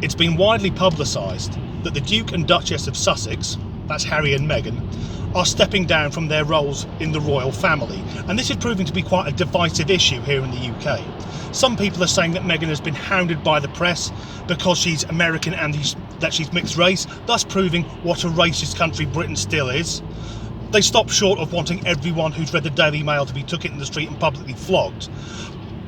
It's been widely publicised that the Duke and Duchess of Sussex, that's Harry and Meghan, are stepping down from their roles in the royal family, and this is proving to be quite a divisive issue here in the UK. Some people are saying that Meghan has been hounded by the press because she's American and that she's mixed race, thus proving what a racist country Britain still is. They stop short of wanting everyone who's read the Daily Mail to be took in the street and publicly flogged.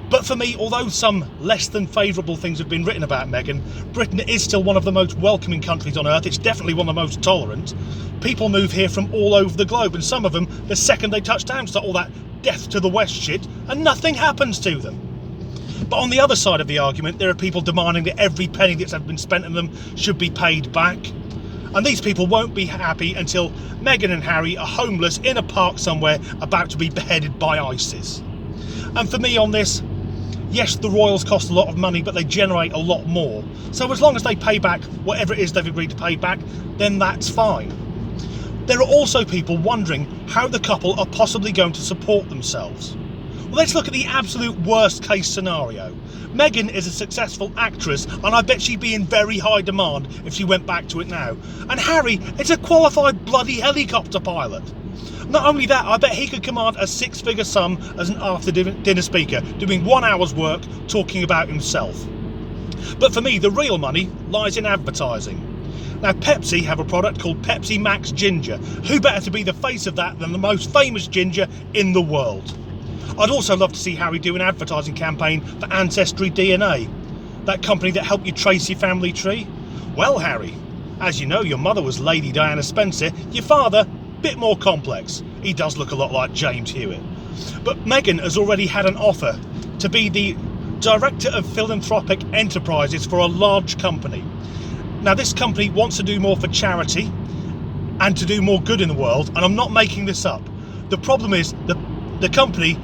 But for me, although some less than favourable things have been written about Meghan, Britain is still one of the most welcoming countries on earth. It's definitely one of the most tolerant. People move here from all over the globe, and some of them, the second they touch down, start all that death to the west shit, and nothing happens to them. But on the other side of the argument, there are people demanding that every penny that's been spent on them should be paid back. And these people won't be happy until Meghan and Harry are homeless in a park somewhere about to be beheaded by ISIS. And for me on this, yes, the royals cost a lot of money, but they generate a lot more. So as long as they pay back whatever it is they've agreed to pay back, then that's fine. There are also people wondering how the couple are possibly going to support themselves. Well, let's look at the absolute worst case scenario. Meghan is a successful actress, and I bet she'd be in very high demand if she went back to it now. And Harry is a qualified bloody helicopter pilot. Not only that, I bet he could command a six-figure sum as an after-dinner speaker, doing 1 hour's work talking about himself. But for me, the real money lies in advertising. Now, Pepsi have a product called Pepsi Max Ginger. Who better to be the face of that than the most famous ginger in the world? I'd also love to see Harry do an advertising campaign for Ancestry DNA, that company that helped you trace your family tree. Well, Harry, as you know, your mother was Lady Diana Spencer, your father, bit more complex. He does look a lot like James Hewitt. But Meghan has already had an offer to be the Director of Philanthropic Enterprises for a large company. Now, this company wants to do more for charity and to do more good in the world, and I'm not making this up. The problem is the company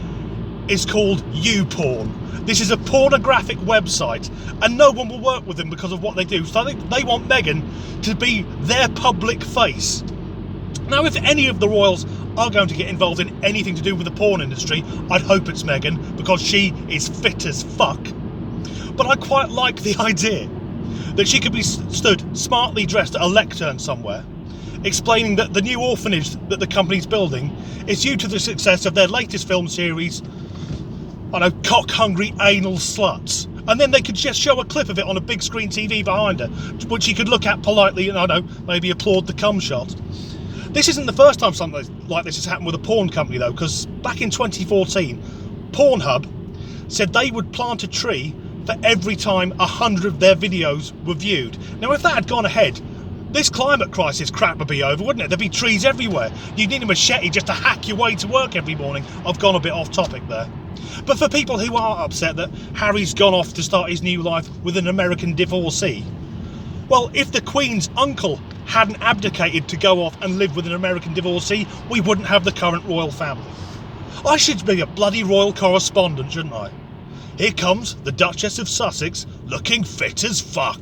is called YouPorn. This is a pornographic website, and no one will work with them because of what they do. So they want Meghan to be their public face. Now, if any of the royals are going to get involved in anything to do with the porn industry, I'd hope it's Meghan, because she is fit as fuck. But I quite like the idea that she could be stood smartly dressed at a lectern somewhere, explaining that the new orphanage that the company's building is due to the success of their latest film series, I know, Cock-Hungry Anal Sluts. And then they could just show a clip of it on a big screen TV behind her, which she could look at politely and, I know, maybe applaud the cum shot. This isn't the first time something like this has happened with a porn company, though, because back in 2014, Pornhub said they would plant a tree for every time 100 of their videos were viewed. Now, if that had gone ahead, this climate crisis crap would be over, wouldn't it? There'd be trees everywhere. You'd need a machete just to hack your way to work every morning. I've gone a bit off topic there. But for people who are upset that Harry's gone off to start his new life with an American divorcee, well, if the Queen's uncle hadn't abdicated to go off and live with an American divorcee, we wouldn't have the current royal family. I should be a bloody royal correspondent, shouldn't I? Here comes the Duchess of Sussex, looking fit as fuck.